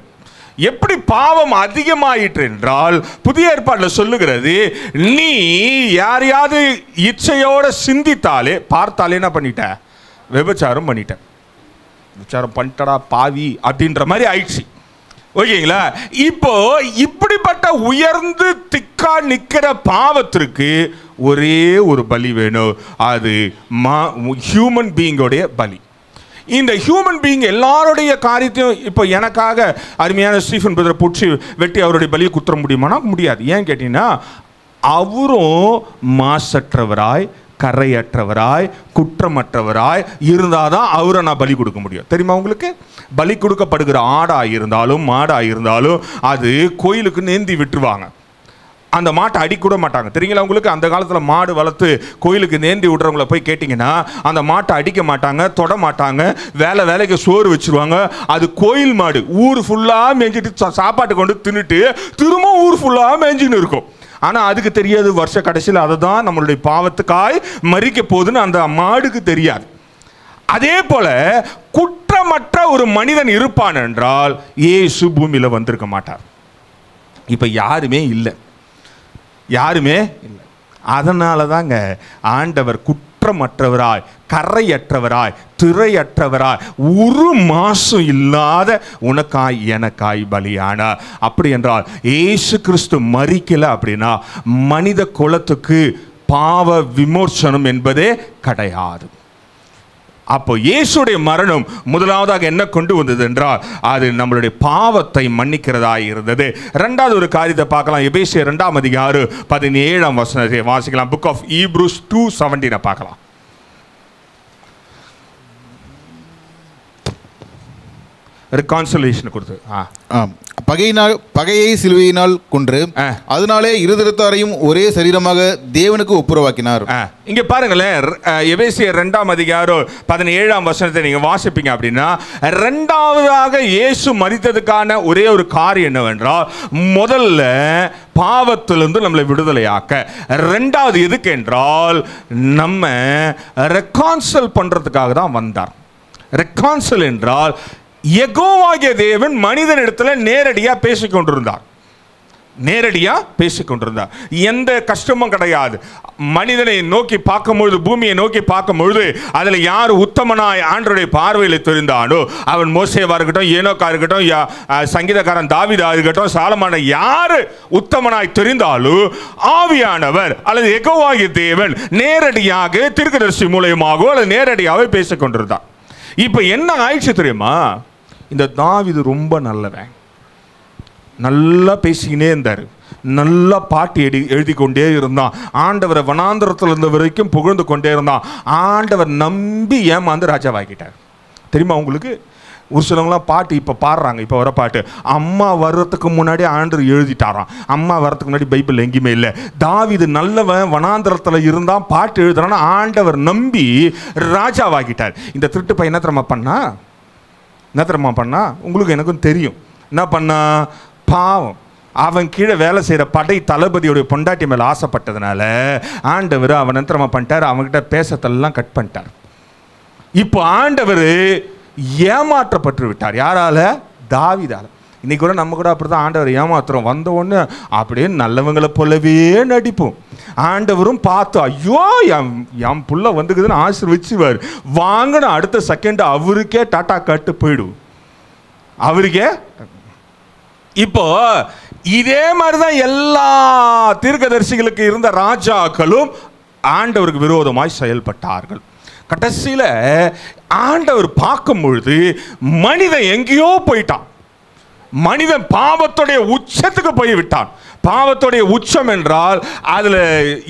எப்படி பாவம் அதிகமாயிற்று என்றால், புதிய ஏற்பாட்டில் சொல்லுகிறது, நீ யாரையாவது இச்சையோட சிந்தித்தாலே, பார்த்தாலே என்ன பண்ணிட்ட? விபச்சாரம் பண்ணிட்ட. விபச்சாரம் பண்ணிட்டடா பாவி அப்படின்ற மாதிரி ஆயிடுச்சு. ஓகேங்களா? இப்போ இப்படிப்பட்ட உயர்ந்து திக்கா நிற்கிற பாவத்திற்கு ஒரே ஒரு பலி வேணும். அது ஹியூமன் பீயிங்கோடைய பலி. இந்த ஹியூமன் பீயிங் எல்லாருடைய காரியத்தையும் இப்போ எனக்காக அருமையான ஸ்டீஃபன் பிரதரை பிடிச்சி வெட்டி அவருடைய பலியை குத்துற முடியுமானா? முடியாது. ஏன் கேட்டீங்கன்னா, அவரும் மாசற்றவராய், கரையற்றவராய், குற்றமற்றவராய் இருந்தால் தான் அவரை நான் பலி கொடுக்க முடியும். தெரியுமா உங்களுக்கு? பலி கொடுக்கப்படுகிற ஆடாக இருந்தாலும் மாடாக இருந்தாலும் அது கோயிலுக்கு நேந்தி விட்டுருவாங்க. அந்த மாட்டை அடிக்கூட மாட்டாங்க. தெரியுங்களா உங்களுக்கு? அந்த காலத்தில் மாடு வளர்த்து கோயிலுக்கு நேந்தி விடுறவங்கள போய் கேட்டிங்கன்னா அந்த மாட்டை அடிக்க மாட்டாங்க, தொட மாட்டாங்க, வேலைக்கு சோறு வச்சுருவாங்க. அது கோயில் மாடு, ஊர் ஃபுல்லாக மேய்ஞ்சிட்டு சாப்பாட்டு கொண்டு தின்னுட்டு திரும்ப ஊர் ஃபுல்லாக மேய்ஞ்சின்னு இருக்கும். ஆனால் அதுக்கு தெரியாது வருஷ கடைசியில் அதை தான் நம்மளுடைய பாவத்துக்காய் மறிக்க போகுதுன்னு அந்த மாடுக்கு தெரியாது. அதே போல குற்றமற்ற ஒரு மனிதன் இருப்பான் என்றால் இயேசு பூமியில் வந்திருக்க மாட்டார். இப்போ யாருமே இல்லை. அதனால தாங்க ஆண்டவர் குற்றமற்றவராய், கரையற்றவராய், திரையற்றவராய், ஒரு மாசும் இல்லாத உனக்காய் எனக்காய் பலியானார். அப்படி என்றால் இயேசு கிறிஸ்து மரிக்கல அப்படின்னா மனித குலத்துக்கு பாவ விமோசனம் என்பதே கிடையாது. அப்போ இயேசுடைய மரணம் முதலாவதாக என்ன கொண்டு வந்தது என்றால் அது நம்மளுடைய பாவத்தை மன்னிக்கிறதா இருந்தது. இரண்டாவது ஒரு காரியத்தை பார்க்கலாம். எபேசியர் 2:17 வாசிக்கலாம். புக் ஆஃப் ஈப்ரூஸ் 2:17 பார்க்கலாம். ரெகான்சிலியேஷன் கொடுத்து பகையை சிலுவையினால் கொன்று அதனாலே இருதரத்தாரையும் ஒரே சரீரமாக தேவனுக்கு ஒப்புரவாக்கினார். இங்க பாருங்களேன், எபேசியர் 2:17 நீங்க வாசிப்பீங்க அப்படின்னா, இரண்டாவதாக இயேசு மரித்ததுக்கான ஒரே ஒரு காரியம் என்னவென்றால், முதல்ல பாவத்திலிருந்து நம்மளை விடுதலையாக்க, இரண்டாவது எதுக்கு என்றால் நம்ம ரெகான்சில் பண்றதுக்காக தான் வந்தார். ரெகான்சில் என்றால் யெகோவாகிய தேவன் மனிதனிடத்தில் நேரடியாக பேசிக்கொண்டிருந்தார். எந்த கஷ்டமும் கிடையாது. மனிதனை நோக்கி பார்க்கும்பொழுது, பூமியை நோக்கி பார்க்கும்பொழுது அதில் யார் உத்தமனாய் ஆண்டவருடைய பார்வையில் தெரிந்தானோ, அவன் மோசேவா இருக்கட்டும், ஏனோக்கா இருக்கட்டும், சங்கீதக்காரன் தாவீதா இருக்கட்டும், சாலமான யார் உத்தமனாய் தெரிந்தாலும் ஆவியானவர் அல்லது யெகோவாகிய தேவன் நேரடியாக தீர்க்கதரிசி மூலமாகவோ அல்லது நேரடியாகவே பேசிக்கொண்டிருந்தார். இப்போ என்ன ஆயிடுச்சு தெரியுமா? இந்த தாவீது ரொம்ப நல்லவன், நல்லா பேசிக்கினே இருந்தார், நல்லா பாட்டு எழுதி கொண்டே இருந்தான், ஆண்டவரை வனாந்தரத்தில் இருந்த வரைக்கும் புகழ்ந்து கொண்டே இருந்தான். ஆண்டவர் நம்பி ஏமாந்து ராஜாவாக்கிட்டார். தெரியுமா உங்களுக்கு? ஒரு சிலவங்களாம் பாட்டு இப்போ பாடுறாங்க, இப்போ வர பாட்டு அம்மா வர்றதுக்கு முன்னாடி ஆண்டவர் எழுதிட்டாராம். அம்மா வர்றதுக்கு முன்னாடி பைபிள் எங்கேயுமே இல்லை. தாவீது நல்லவன், வனாந்தரத்தில் இருந்தான், பாட்டு எழுதுறான்னு ஆண்டவர் நம்பி ராஜாவாக்கிட்டார். இந்த திருட்டு பையன் என்ன தெரியுமா பண்ணா? உங்களுக்கு எனக்கும் தெரியும் என்ன பண்ணா. பாவம், அவன் கீழே வேலை செய்கிற படை தளபதியோடைய பொண்டாட்டி மேலே ஆசைப்பட்டதுனால ஆண்டவர் அவன் என்ன பண்ணிட்டார், அவன்கிட்ட பேசத்தெல்லாம் கட் பண்ணிட்டார். இப்போ ஆண்டவர் ஏமாற்றப்பட்டு விட்டார். யாரால? தாவீதால. இன்னைக்கு கூட நம்ம கூட அப்படிதான் ஆண்டவர் ஏமாத்துறோம். வந்த உடனே அப்படியே நல்லவங்களை போலவே நடிப்போம். ஆண்டவரும் பார்த்து ஐயோ என் புள்ள வந்துக்குதுன்னு ஆசீர்வதிச்சுவார். வாங்கின அடுத்த செகண்ட் அவருக்கே டாட்டா கட்டு போயிடும். அவருக்கே. இப்போ இதே மாதிரிதான் எல்லா தீர்க்கதரிசிகளுக்கு இருந்த ராஜாக்களும் ஆண்டவருக்கு விரோதமாய் செயல்பட்டார்கள். கடைசியில் ஆண்டவர் பார்க்கும் பொழுது மனிதன் எங்கேயோ போயிட்டான். மனிதன் பாவத்துடைய உச்சத்துக்கு போய்விட்டான். பாவத்துடைய உச்சம் என்றால் அதில்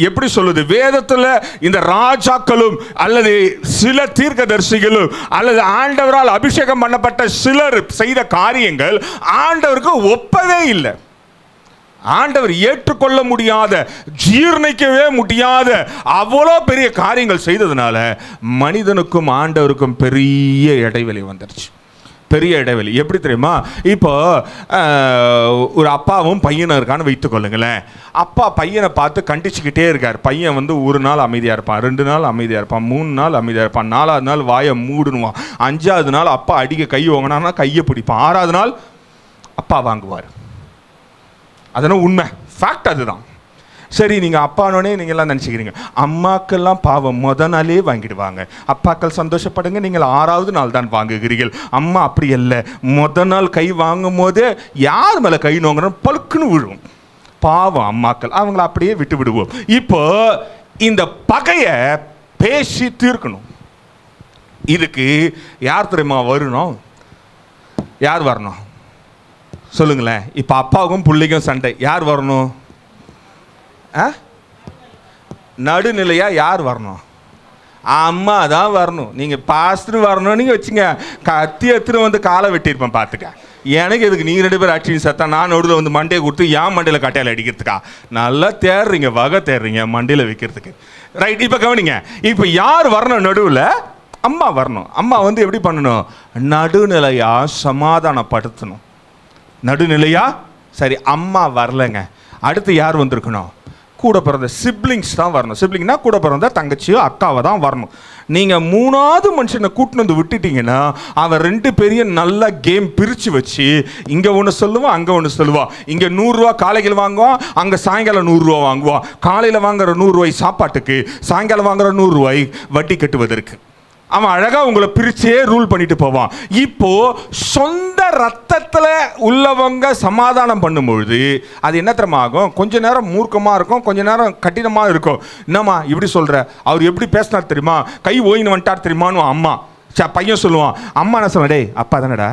எப்படி சொல்லுது? வேதத்தில் இந்த ராஜாக்களும் அல்லது சில தீர்க்கதரிசிகளும் அல்லது ஆண்டவரால் அபிஷேகம் பண்ணப்பட்ட சிலர் செய்த காரியங்கள் ஆண்டவருக்கு ஒப்பவே இல்லை. ஆண்டவர் ஏற்றுக்கொள்ள முடியாத, ஜீர்ணிக்கவே முடியாத அவ்வளோ பெரிய காரியங்கள் செய்ததுனால மனிதனுக்கும் ஆண்டவருக்கும் பெரிய இடைவெளி வந்துருச்சு. பெரிய இடைவெளி. எப்படி தெரியுமா? இப்போ ஒரு அப்பாவும் பையனும் இருக்கான்னு வைத்துக்கொள்ளுங்களேன். அப்பா பையனை பார்த்து கண்டிச்சுக்கிட்டே இருக்கார். பையன் வந்து ஒரு நாள் அமைதியாக இருப்பான், 2 நாள் அமைதியாக இருப்பான், 3 நாள் அமைதியாக இருப்பான், 4வது நாள் வாயை மூடுனுவான், 5வது நாள் அப்பா அடிக்க கை வாங்கினா கையை பிடிப்பான், 6வது நாள் அப்பா வாங்குவார். அதனால் உண்மை, ஃபேக்ட் அதுதான். சரி, நீங்கள் அப்பானோடனே நீங்கள்லாம் நினச்சிக்கிறீங்க. அம்மாக்கெல்லாம் பாவம் முதல் நாளே வாங்கிடுவாங்க. அப்பாக்கள் சந்தோஷப்படுங்க, நீங்கள் 6வது நாள் தான் வாங்குகிறீர்கள். அம்மா அப்படி இல்லை, முதல் நாள் கை வாங்கும் போதே யார் மேலே கை நோங்குறோம் பழுக்குன்னு விழுவும். பாவம் அம்மாக்கள், அவங்கள அப்படியே விட்டு விடுவோம். இப்போ இந்த பகையை பேசி தீர்க்கணும். இதுக்கு யார் தெரியுமா வரணும்? யார் வரணும் சொல்லுங்களேன். இப்போ அப்பாவுக்கும் பிள்ளைக்கும் சண்டை, யார் வரணும்? நடுநிலையா யார் வரணும்? அம்மா தான் வரணும். நீங்கள் பாஸ்டர் வரணும் நீங்கள் வச்சுங்க, கத்தி எடுத்துட்டு வந்து காலை வெட்டியிருப்பேன் பார்த்துக்க. எனக்கு எதுக்கு நீங்கள் 2 பேர் அடிச்சு சத்தா நான் நடுவில் வந்து மண்டையை கொடுத்து ஏன் மண்டையில் கட்டையில் அடிக்கிறதுக்கா? நல்லா தேடுறீங்க, வகை தேடுறீங்க மண்டையில் வைக்கிறதுக்கு. ரைட், இப்போ கவனிங்க. இப்போ யார் வரணும் நடுவில்? அம்மா வரணும். அம்மா வந்து எப்படி பண்ணணும்? நடுநிலையா சமாதானப்படுத்தணும். நடுநிலையா. சரி, அம்மா வரலைங்க, அடுத்து யார் வந்திருக்கணும்? கூட பிறந்த சிப்ளிங்ஸ் தான் வரணும். சிப்ளிங்னா கூட பிறந்த தங்கச்சியோ அக்காவை தான் வரணும். நீங்கள் 3வது மனுஷனை கூட்டின்னு வந்து விட்டுட்டீங்கன்னா அவன் 2 பேரையும் நல்லா கேம் பிரித்து வச்சு இங்கே ஒன்று சொல்லுவான், அங்கே ஒன்று சொல்லுவான். இங்கே 100 ரூபா காலையில் வாங்குவான், அங்கே சாயங்காலம் 100 ரூபா வாங்குவான். காலையில் வாங்குற 100 ரூபாய் சாப்பாட்டுக்கு, சாயங்காலம் வாங்குற 100 ரூபாய் வட்டி கட்டுவதற்கு அவன் அழகாக உங்களை பிரிச்சே ரூல் பண்ணிட்டு போவான். இப்போ சொந்த ரத்தத்தில் உள்ளவங்க சமாதானம் பண்ணும்பொழுது அது என்ன தெரியுமா ஆகும்? கொஞ்ச நேரம் மூர்க்கமாக இருக்கும், கொஞ்ச நேரம் கடினமாக இருக்கும். என்னம்மா இப்படி சொல்கிற? அவர் எப்படி பேசினார் தெரியுமா? கை ஓயின்னு வந்துட்டார் தெரியுமான்னு அம்மா. பையன் சொல்லுவான், அம்மா என்ன சொல்லுவா, டேய் அப்பா தானடா,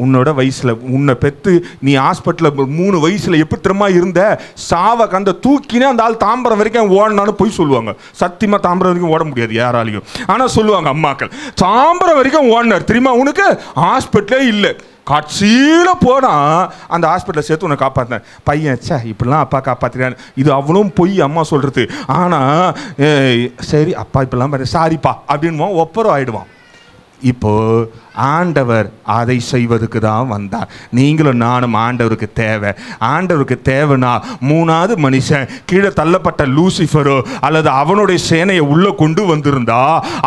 உன்னோட வயசில் உன்னை பெற்று நீ ஹாஸ்பிட்டலில் 3 வயசில் எப்படி திறமா இருந்த, சாவை கந்த தூக்கினே அந்த ஆள் தாம்பரம் வரைக்கும் ஓடனாலும் போய் சொல்லுவாங்க. சத்தியமாக தாம்பரம் வரைக்கும் ஓட முடியாது யாராலையும், ஆனால் சொல்லுவாங்க அம்மாக்கள், தாம்பரம் வரைக்கும் ஓடினார் தெரியுமா, உனக்கு ஹாஸ்பிட்டலே இல்லை, கட்சியில் போனால் அந்த ஹாஸ்பிட்டலில் சேர்த்து உன்னை காப்பாற்றினேன். பையன், சே இப்படிலாம் அப்பா காப்பாற்றினான், இது அவ்வளோ பொய் அம்மா சொல்கிறது. ஆனால் சரி அப்பா இப்படிலாம் சாரிப்பா அப்படின்னு ஒப்பரம் ஆகிடுவான். இப்போ ஆண்டவர் அதை செய்வதுக்கு தான் வந்தார். நீங்களும் நானும் ஆண்டவருக்கு தேவை. ஆண்டவருக்கு தேவைன்னா 3வது மனுஷன் கீழே தள்ளப்பட்ட லூசிஃபரோ அல்லது அவனுடைய சேனையை உள்ள கொண்டு வந்திருந்தா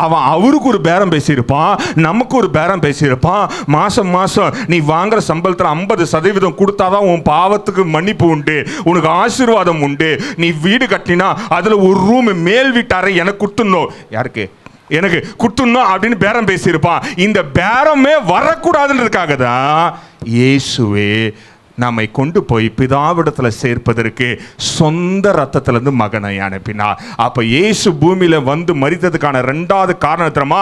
அவன் அவருக்கு ஒரு பேரம் பேசியிருப்பான், நமக்கு ஒரு பேரம் பேசியிருப்பான். மாசம் மாசம் நீ வாங்குற சம்பளத்தில் 50% கொடுத்தாதான் உன் பாவத்துக்கு மன்னிப்பு உண்டு, உனக்கு ஆசீர்வாதம் உண்டு. நீ வீடு கட்டினா அதில் ஒரு ரூம் மேல் வீட்டாரை எனக்கு கொடுத்துடணும், யாருக்கு எனக்கு குத்துணும் அப்படின்னு பேரம் பேசியிருப்பான். இந்த பேரமே வரக்கூடாதுன்றதுக்காக தான் இயேசுவே நம்மை கொண்டு போய் பிதாவிடத்தில் சேர்ப்பதற்கு சொந்த ரத்தத்திலிருந்து மகனை அனுப்பினார். அப்போ இயேசு பூமியில் வந்து மரித்ததுக்கான 2வது காரணத்திரமா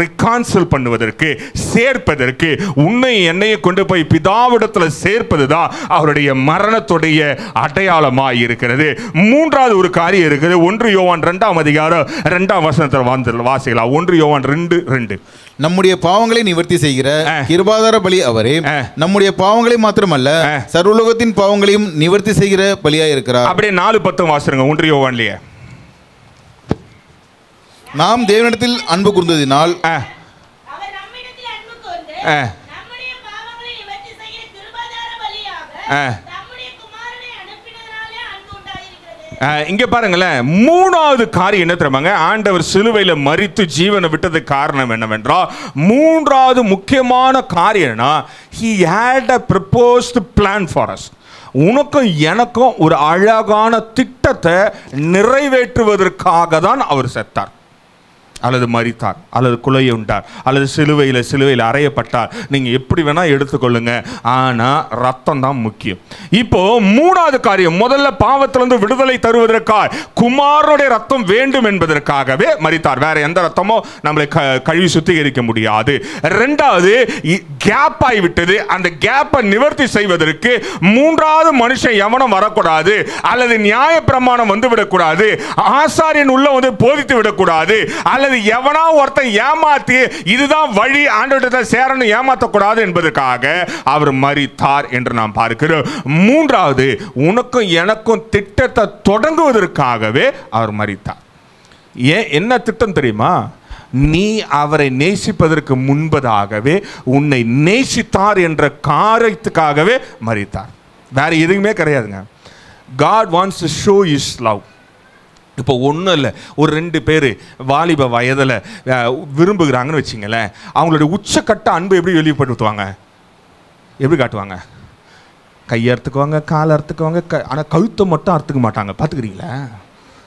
ரிகான்சில் பண்ணுவதற்கு, சேர்ப்பதற்கு, உன்னை என்னையை கொண்டு போய் பிதாவிடத்தில் சேர்ப்பது தான் அவருடைய மரணத்துடைய அடையாளமாக இருக்கிறது. 3வது ஒரு காரியம் இருக்குது. 1 யோவான் 2ஆம் அதிகாரம் 2ஆம் வசனத்தில் வாசிக்கலாம். 1 யோவான் 2:2. நம்முடைய பாவங்களை நிவர்த்தி செய்கிற கிருபாதார பலி அவரே, நம்முடைய பாவங்களை மாத்திரமல்ல சர்வலோகத்தின் பாவங்களையும் நிவர்த்தி செய்கிற பலியாய் இருக்கிறார். அப்படியே 4:10 வாசிருங்க 1 யோவான்லயே. நாம் தேவனிடத்தில் அன்பு கூர்ந்ததினால் அவர் நம்மிடத்தில் அன்பு கூர்ந்து நம்முடைய பாவங்களை நிவர்த்தி செய்கிற கிருபாதார பலியாக நம்முடைய குமாரனை அனுப்பினதாலே அன்பு உண்டாயிருக்கிறது. இங்க பாருங்களேன், 3வது காரியம் என்ன தெரியுமாங்க, ஆண்டவர் சிலுவையில் மரித்து ஜீவனை விட்டதுக்கு காரணம் என்னவென்றால் 3வது முக்கியமான காரியம்னா he had a proposed plan for us. உனக்கும் எனக்கும் ஒரு அழகான திட்டத்தை நிறைவேற்றுவதற்காக தான் அவர் செத்தார் அல்லது மரித்தார் அல்லது குலையை உண்டார் அல்லது சிலுவையில் அறையப்பட்டார். நீங்கள் எப்படி வேணால் எடுத்துக்கொள்ளுங்க, ஆனால் ரத்தம் தான் முக்கியம். இப்போ 3வது காரியம், முதல்ல பாவத்திலிருந்து விடுதலை தருவதற்காக குமாரனுடைய ரத்தம் வேண்டும் என்பதற்காகவே மரித்தார். வேற எந்த ரத்தமோ நம்மளை கழுவி சுத்திகரிக்க முடியாது. 2வது கேப் ஆகிவிட்டது, அந்த கேப்பை நிவர்த்தி செய்வதற்கு 3வது மனுஷன் எவனும் வரக்கூடாது அல்லது நியாய பிரமாணம் வந்து விடக்கூடாது, ஆசாரியன் உள்ள வந்து போதித்து விடக்கூடாது அல்லது எவனா ஒருத்தன் ஏமாத்தி இதுதான் வழி ஆண்டவரிடத்தை சேரணும் ஏமாற்றக்கூடாது என்பதற்காக அவர் மரித்தார் என்று நாம் பார்க்கிறோம். 3வது உனக்கும் எனக்கும் திட்டத்தை தொடங்குவதற்காகவே அவர் மரித்தார். என்ன திட்டம் தெரியுமா? நீ அவரை நேசிப்பதற்கு முன்பதாகவே உன்னை நேசித்தார் என்ற காரியத்துக்காகவே மரித்தார். வேற எதுவுமே கிடையாதுங்க. God wants to show his love. இப்போ ஒன்றும் இல்லை, ஒரு 2 பேர் வாலிப வயதில் விரும்புகிறாங்கன்னு வச்சிங்களேன், அவங்களுடைய உச்சக்கட்ட அன்பு எப்படி வெளிப்படுத்துவாங்க, எப்படி காட்டுவாங்க? கையை அறுத்துக்குவாங்க, காலை அறுத்துக்குவாங்க, ஆனால் கழுத்தை மட்டும் அறுத்துக்க மாட்டாங்க. பார்த்துக்கிறீங்களா?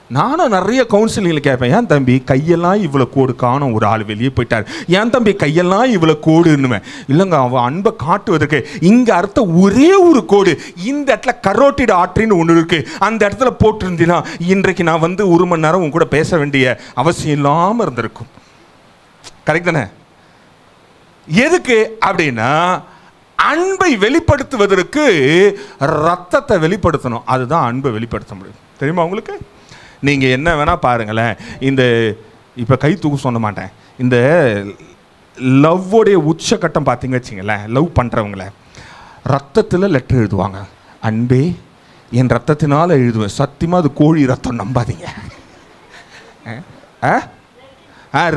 நானும் நிறைய கவுன்சிலிங்கில் கேட்பேன், ஏன் தம்பி கையெல்லாம் இவ்வளோ கோடு காணும், ஒரு ஆள் வெளியே போயிட்டார், ஏன் தம்பி கையெல்லாம் இவ்வளோ கோடுன்னுவேன். இல்லைங்க, அவன் அன்பை காட்டுவதற்கு இங்கே அர்த்த ஒரே ஒரு கோடு, இந்த இடத்துல கரோட்டிட் ஆர்டரின்னு ஒன்று இருக்குது, அந்த இடத்துல போட்டிருந்தீங்கன்னா இன்றைக்கு நான் வந்து 1 மணி நேரம் உங்க கூட பேச வேண்டிய அவசியம் இல்லாமல் இருந்திருக்கும். கரெக்ட் தானே? எதுக்கு அப்படின்னா அன்பை வெளிப்படுத்துவதற்கு ரத்தத்தை வெளிப்படுத்தணும். அதுதான் அன்பை வெளிப்படுத்த முடியும். தெரியுமா உங்களுக்கு? நீங்கள் என்ன வேணால் பாருங்களேன், இந்த இப்போ கை தூக்க சொல்ல மாட்டேன், இந்த லவ்வோடைய உச்சக்கட்டம் பார்த்தீங்க வச்சிங்களேன், லவ் பண்ணுறவங்கள ரத்தத்தில் லெட்டர் எழுதுவாங்க. அன்பே என் ரத்தத்தினால் எழுதுவேன், சத்தியமாக அது கோழி ரத்தம், நம்பாதீங்க.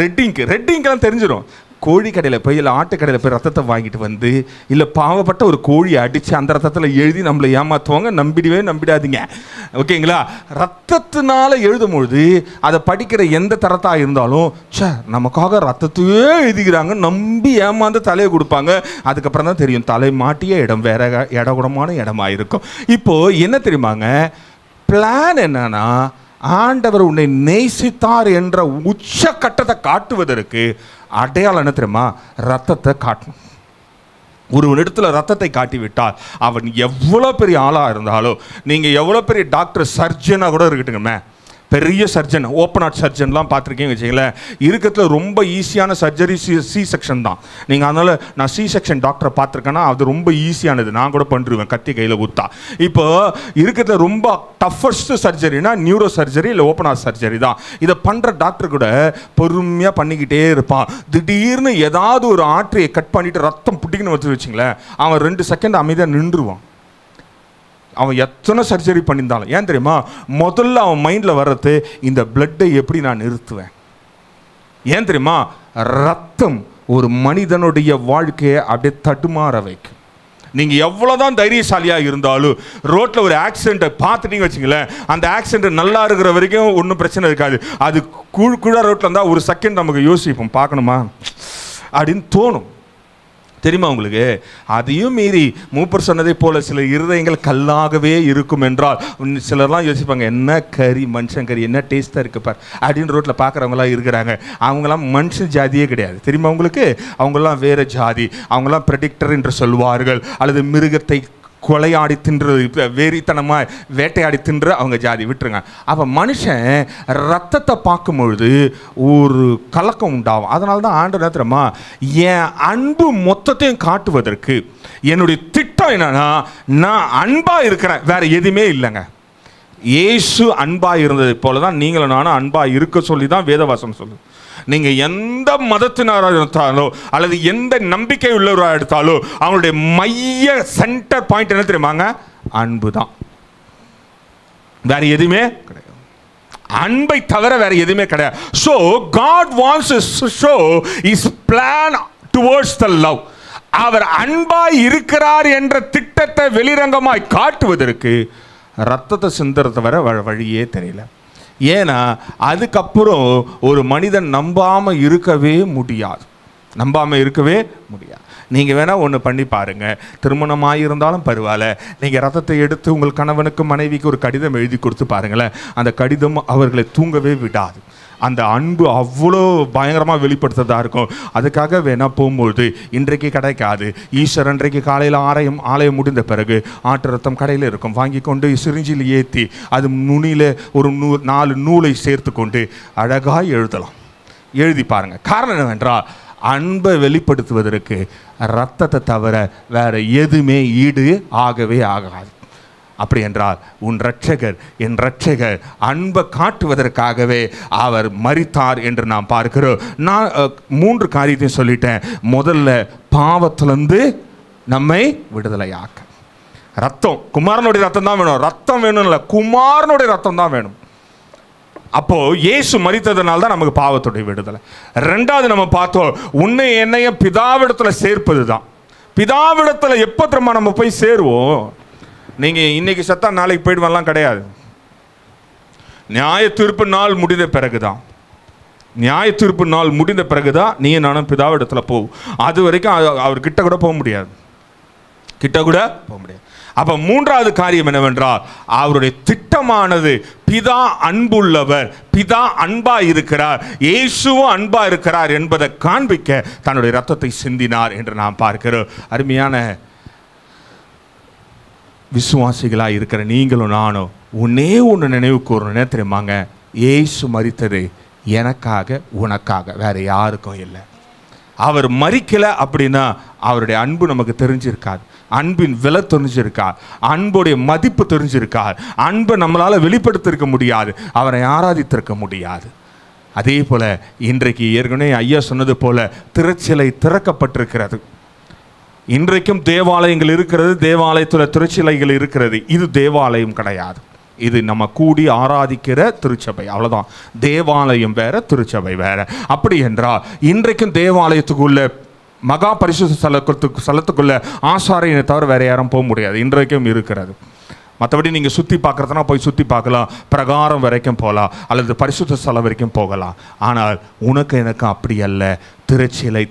ரெட்டிங்கெல்லாம் தெரிஞ்சிடும். கோழி கடையில் போய் இல்லை ஆட்டுக்கடையில் போய் ரத்தத்தை வாங்கிட்டு வந்து இல்லை பாவப்பட்ட ஒரு கோழியை அடித்து அந்த ரத்தத்தில் எழுதி நம்மளை ஏமாற்றுவாங்க. நம்பிடாதீங்க, ஓகேங்களா? ரத்தத்தினால எழுதும்பொழுது அதை படிக்கிற எந்த தரத்தாக இருந்தாலும் நமக்காக ரத்தத்தையே எழுதிக்கிறாங்க நம்பி ஏமாந்து தலையை கொடுப்பாங்க. அதுக்கப்புறம் தான் தெரியும் தலை மாட்டிய இடம் வேற இடகுடமான இடமா இருக்கும். இப்போது என்ன தெரியுமாங்க பிளான் என்னன்னா, ஆண்டவர் உன்னை நேசித்தார் என்ற உச்சக்கட்டத்தை காட்டுவதற்கு அடையாளம் என்ன தெரியுமா? ரத்தத்தை காட்டணும். ஒரு இடத்துல ரத்தத்தை காட்டிவிட்டால் அவன் எவ்வளோ பெரிய ஆளாக இருந்தாலும், நீங்கள் எவ்வளோ பெரிய டாக்டர் சர்ஜனாக கூட இருக்கட்டுங்கம்மே, பெரிய சர்ஜன், ஓப்பன் ஹார்ட் சர்ஜன்லாம் பார்த்துருக்கீங்க வச்சுங்களேன். இருக்கிறதுல ரொம்ப ஈஸியான சர்ஜரி சி செக்ஷன் தான். நீங்கள் அதனால் நான் சி செக்ஷன் டாக்டரை பார்த்துருக்கேன்னா அது ரொம்ப ஈஸியானது, நான் கூட பண்ணிருவேன் கத்தி கையில் ஊற்றா. இப்போ இருக்கிறதுல ரொம்ப டஃபஸ்ட் சர்ஜரினா நியூரோ சர்ஜரி இல்லை ஓப்பன் ஹார்ட் சர்ஜரி தான். இதை பண்ணுற டாக்டர் கூட பொறுமையாக பண்ணிக்கிட்டே இருப்பான். திடீர்னு ஏதாவது ஒரு ஆர்டரியை கட் பண்ணிவிட்டு ரத்தம் புட்டிங்கன்னு வச்சு வச்சுங்களேன், அவன் 2 செகண்ட் அமைதியாக நின்றுவான். அவன் எத்தனை சர்ஜரி பண்ணியிருந்தாலும். ஏன் தெரியுமா? முதல்ல அவன் மைண்டில் வர்றது இந்த பிளட்டை எப்படி நான் நிறுத்துவேன். ஏன் தெரியுமா? ரத்தம் ஒரு மனிதனுடைய வாழ்க்கையை அப்படியே தடுமாற வைக்கும். நீங்கள் எவ்வளோதான் தைரியசாலியாக இருந்தாலும் ரோட்டில் ஒரு ஆக்சிடெண்ட்டை பார்த்துட்டீங்க வச்சுங்களேன், அந்த ஆக்சிடென்ட் நல்லா இருக்கிற வரைக்கும் ஒன்றும் பிரச்சனை இருக்காது. அது குழா ரோட்டில் இருந்தால் ஒரு செகண்ட் நமக்கு யோசிப்போம், பார்க்கணுமா அப்படின்னு தோணும். தெரியுமா உங்களுக்கு? அதையும் மீறி மூப்பர் சொன்னதை போல சில இருதயங்கள் கல்லாகவே இருக்கும் என்றால் சிலர்லாம் யோசிப்பாங்க, என்ன கறி, மனுஷன் கறி என்ன டேஸ்ட்டாக இருக்கு பார் அப்படின்னு ரோட்டில் பார்க்குறவங்களாம் இருக்கிறாங்க. அவங்களாம் மனுஷன் ஜாதியே கிடையாது. தெரியுமா உங்களுக்கு? அவங்களாம் வேறு ஜாதி. அவங்களாம் ப்ரெடிக்டர் என்று சொல்வார்கள், அல்லது மிருகத்தை கொலையாடி தின்றது, வெறித்தனமாக வேட்டையாடி தின்ற அவங்க ஜாதி. விட்டுருங்க. அப்போ மனுஷன் ரத்தத்தை பார்க்கும்பொழுது ஒரு கலக்கம் உண்டாகும். அதனால தான் ஆண்டவர் தெரியுமா, என் அன்பு மொத்தத்தையும் காட்டுவதற்கு என்னுடைய திட்டம் என்னன்னா, நான் அன்பாக இருக்கிறேன், வேற எதுவுமே இல்லைங்க. இயேசு அன்பாக இருந்ததை போல தான் நீங்களும் நானும் அன்பாக இருக்க சொல்லி தான் வேதவாசம் சொல்லுது. நீங்கள் எந்த மதத்தினராக எடுத்தாலோ அல்லது எந்த நம்பிக்கை உள்ளவராக எடுத்தாலோ அவங்களுடைய மைய சென்டர் பாயிண்ட் என்ன தெரியுமாங்க? அன்பு தான். வேற எதுவுமே கிடையாது. அன்பை தவிர வேற எதுவுமே கிடையாது. So God wants to show his plan towards the love. அவர் அன்பாய் இருக்கிறார் என்ற திட்டத்தை வெளிரங்கமாய் காட்டுவதற்கு ரத்தத்தை சிந்தறத வர வழியே தெரியல. ஏன்னா அதுக்கப்புறம் ஒரு மனிதன் நம்பாமல் இருக்கவே முடியாது. நீங்கள் வேணால் ஒன்று பண்ணி பாருங்கள். திருமணமாக இருந்தாலும் பரவாயில்ல, நீங்கள் ரத்தத்தை எடுத்து உங்கள் கணவனுக்கு மனைவிக்கு ஒரு கடிதம் எழுதி கொடுத்து பாருங்களேன். அந்த கடிதம் அவர்களை தூங்கவே விடாது. அந்த அன்பு அவ்வளோ பயங்கரமாக வெளிப்படுத்துறதா இருக்கும். அதுக்காக வேணால் போகும்பொழுது இன்றைக்கு கிடைக்காது. ஈஸ்வர் அன்றைக்கு காலையில் ஆலயம் முடிந்த பிறகு ஆட்டு ரத்தம் கடையில் இருக்கும், வாங்கி கொண்டு சிரிஞ்சில் ஏற்றி அது நுனியில் ஒரு 4 நூலை சேர்த்து கொண்டு அழகாக எழுதி பாருங்கள். காரணம் என்னவென்றால் அன்பை வெளிப்படுத்துவதற்கு ரத்தத்தை தவிர வேறு எதுவுமே ஈடு ஆகவே ஆகாது. அப்படி என்றால் என் இரட்சகர் அன்பை காட்டுவதற்காகவே அவர் மரித்தார் என்று நாம் பார்க்கிறோம். நான் 3 காரியத்தையும் சொல்லிட்டேன். முதல்ல பாவத்திலிருந்து நம்மை விடுதலையாக்க ரத்தம், குமாரனுடைய ரத்தம் தான் வேணும். ரத்தம் வேணும் இல்லை, குமாரனுடைய ரத்தம் தான் வேணும். அப்போ இயேசு மரித்ததுனால தான் நமக்கு பாவத்துடைய விடுதலை. 2வது நம்ம பார்த்தோம், உன்னை என்னைய பிதாவிடத்துல சேர்ப்பது தான். பிதாவிடத்துல எப்போ திரும்ப நம்ம போய் சேருவோம்? நீங்கள் இன்னைக்கு சத்தா நாளைக்கு போயிடுவான்லாம் கிடையாது. நியாய தீர்ப்பு நாள் முடிந்த பிறகுதான் நீ நானும் பிதாவிடத்துல போகும். அது வரைக்கும் அவர் கிட்ட கூட போக முடியாது. அப்ப 3வது காரியம் என்னவென்றால் அவருடைய திட்டமானது பிதா அன்புள்ளவர், பிதா அன்பா இருக்கிறார், இயேசுவும் அன்பா இருக்கிறார் என்பதை காண்பிக்க தன்னுடைய ரத்தத்தை சிந்தினார் என்று நாம் பார்க்கிறோம். அருமையான விசுவாசிகளாக இருக்கிற நீங்களும் நானும் ஒன்று நினைவு கூறணும். தெரியுமாங்க? இயேசு மரித்தது எனக்காக உனக்காக, வேற யாருக்கும் இல்லை. அவர் மரிக்கலை அப்படின்னா அவருடைய அன்பு நமக்கு தெரிஞ்சிருக்காது, அன்பின் விலை தெரிஞ்சிருக்கார், அன்புடைய மதிப்பு தெரிஞ்சிருக்கார், அன்பை நம்மளால் வெளிப்படுத்திருக்க முடியாது, அவரை ஆராதித்திருக்க முடியாது. அதே போல இன்றைக்கு ஏற்கனவே ஐயா சொன்னது போல திருச்சிலை திறக்கப்பட்டிருக்கிறது. இன்றைக்கும் தேவாலயங்கள் இருக்கிறது, தேவாலயத்தில் திருச்சிலைகள் இருக்கிறது. இது தேவாலயம் கிடையாது, இது நம்ம கூடி ஆராதிக்கிற திருச்சபை, அவ்வளோதான். தேவாலயம் வேற, திருச்சபை வேற. அப்படி என்றால் இன்றைக்கும் தேவாலயத்துக்குள்ள மகா பரிசுத்த ஸ்தலத்துக்குள்ள ஆசாரியனை தவிர வேற யாரும் போக முடியாது. இன்றைக்கும் இருக்கிறது. மற்றபடி நீங்கள் சுற்றி பார்க்குறதுனா போய் சுற்றி பார்க்கலாம், பிரகாரம் வரைக்கும் போகலாம், அல்லது பரிசுத்த ஸ்தலம் வரைக்கும் போகலாம். ஆனால் உனக்கு எனக்கு அப்படி அல்ல. திருச்சிலை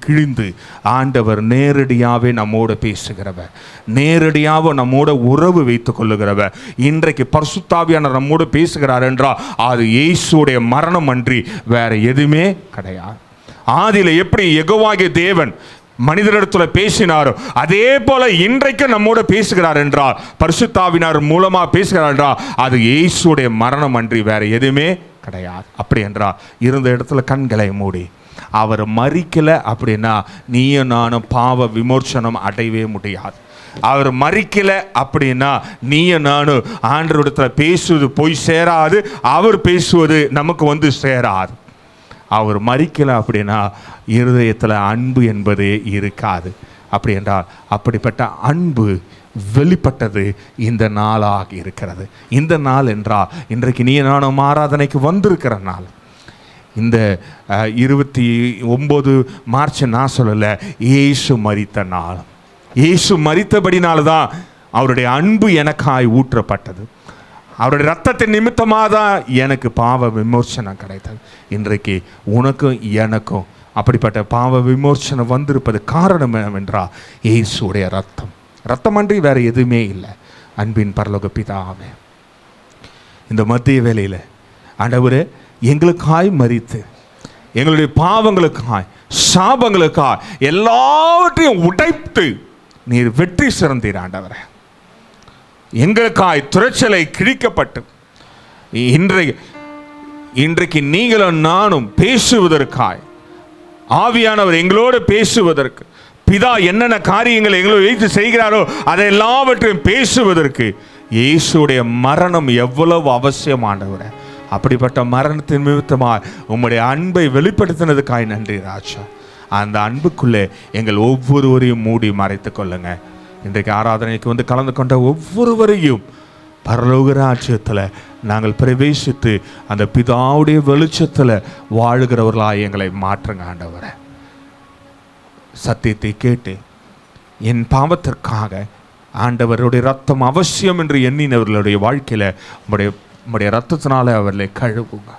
கிழிந்து ஆண்டவர் நேரடியாகவே நம்மோட பேசுகிறவர், நேரடியாக நம்மோட உறவு வைத்து கொள்ளுகிறவர். இன்றைக்கு பரிசுத்தாவியான நம்மோடு பேசுகிறார் என்றால் அது இயேசுடைய மரணம் அன்றி வேற எதுவுமே கிடையாது. ஆதியில எப்படி யெகோவாகிய தேவன் மனிதரிடத்துல பேசினாரோ அதே போல இன்றைக்கு நம்மோட பேசுகிறார் என்றால், பரிசுத்தாவினார் மூலமா பேசுகிறார் என்றால், அது இயேசுடைய மரணம் அன்றி வேற எதுவுமே கிடையாது. அப்படி என்றால் இருந்த இடத்துல கண்களை மூடி, அவர் மரிக்கல அப்படின்னா நீயும் நானும் பாவ விமோசனம் அடையவே முடியாது. அவர் மரிக்கல அப்படின்னா நீயும் நானும் ஆண்டவரிடத்துல பேசுவது போய் சேராது, அவர் பேசுவது நமக்கு சேராது. அவர் மரிக்கல அப்படின்னா இருதயத்தில் அன்பு என்பதே இருக்காது. அப்படி என்றால் அப்படிப்பட்ட அன்பு வெளிப்பட்டது இந்த நாளாக இருக்கிறது. இந்த நாள் என்றால் இன்றைக்கு நீ நானும் ஆராதனைக்கு வந்திருக்கிற நாள். இந்த 29 மார்ச் நான் சொல்லலை, இயேசு மரித்த நாள். இயேசு மரித்தபடினால்தான் அவருடைய அன்பு எனக்காய் ஊற்றப்பட்டது. அவருடைய ரத்தத்தின் நிமித்தமாக தான் எனக்கு பாவ விமோசனம் கிடைத்தது. இன்றைக்கு உனக்கும் எனக்கும் அப்படிப்பட்ட பாவ விமோசனம் வந்திருப்பது காரணம் என்னவென்றால் இயேசுடைய ரத்தம். ரத்தமன்றி வேறு எதுவுமே இல்லை. அன்பின் பரலோக பிதாவே, இந்த மத்திய வேளையில் ஆண்டவரே எங்களுக்காய் மரித்து எங்களுடைய பாவங்களுக்காய் சாபங்களுக்காய் எல்லாவற்றையும் உடைத்து நீர் வெற்றி சிறந்தீர் ஆண்டவரே. எங்களுக்காய் துரைச்சலை கிழிக்கப்பட்டு இன்றைக்கு நீங்களும் நானும் பேசுவதற்காய் ஆவியானவர் எங்களோடு பேசுவதற்கு, பிதா என்னென்ன காரியங்களை எங்களோடு வைத்து செய்கிறாரோ அதை எல்லாவற்றையும் பேசுவதற்கு இயேசுடைய மரணம் எவ்வளவு அவசியமானவர். அப்படிப்பட்ட மரணத்தின் நிமித்தமாக உம்முடைய அன்பை வெளிப்படுத்தினதுக்காய் நன்றி ராஜா. அந்த அன்புக்குள்ளே எங்கள் ஒவ்வொருவரையும் மூடி மறைத்து கொள்ளுங்க. இன்றைக்கு ஆராதனைக்கு கலந்து கொண்ட ஒவ்வொருவரையும் பரலோக ராஜ்யத்தில் நாங்கள் பிரவேசித்து அந்த பிதாவுடைய வெளிச்சத்தில் வாழுகிறவர்களாக எங்களை மாற்றுங்க ஆண்டவரே. சத்தியத்தை கேட்டு என் பாவத்திற்காக ஆண்டவருடைய ரத்தம் அவசியம் என்று எண்ணினவர்களுடைய வாழ்க்கையில் உம்முடைய ரத்தத்தினால அவர்களை கழுவுங்க.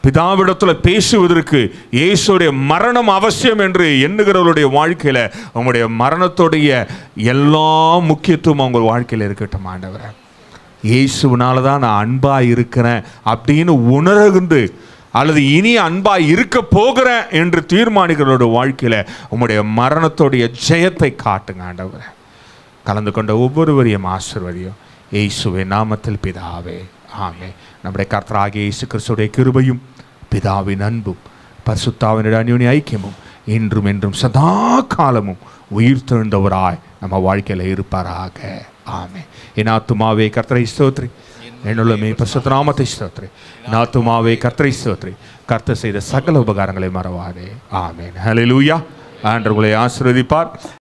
பிதாவிடத்தில் பேசுவதற்கு இயேசுடைய மரணம் அவசியம் என்று எண்ணுகிறவருடைய வாழ்க்கையில் உங்களுடைய மரணத்துடைய எல்லா முக்கியத்துவம் அவங்க வாழ்க்கையில் இருக்கட்டும் ஆண்டவரே. இயேசுனால தான் நான் அன்பாக இருக்கிறேன் அப்படின்னு உணர்ந்து அல்லது இனி அன்பாக இருக்க போகிறேன் என்று தீர்மானிக்கிறவருடைய வாழ்க்கையில் உங்களுடைய மரணத்துடைய ஜெயத்தை காட்டுங்க ஆண்டவரே. கலந்து கொண்ட ஒவ்வொருவரையும் ஆசீர்வதியும் இயேசுவின் நாமத்தில் பிதாவே, ஆமென். நம்முடைய கர்த்தராகிய இயேசு கிறிஸ்துவின் கிருபையும் பிதாவின் அன்பும் பரிசுத்தாவினுடைய அந்யோன்ய ஐக்கியமும் இன்றும் என்றும் சதா காலமும் உயிர் தெழுந்தவராய் நம்ம வாழ்க்கையில் இருப்பாராக. ஆமென். என் ஆத்துமாவே கர்த்தரை ஸ்தோத்திரி, என்னுள்ளமே பரிசுத்த நாமத்தை ஸ்தோத்திரி. என் ஆத்துமாவே கர்த்தரை ஸ்தோத்திரி, கர்த்தர் செய்த சகல உபகாரங்களை மறவாதே. ஆமென். ஹல்லேலூயா. ஆண்டவரை ஆசீர்வதிப்பார்.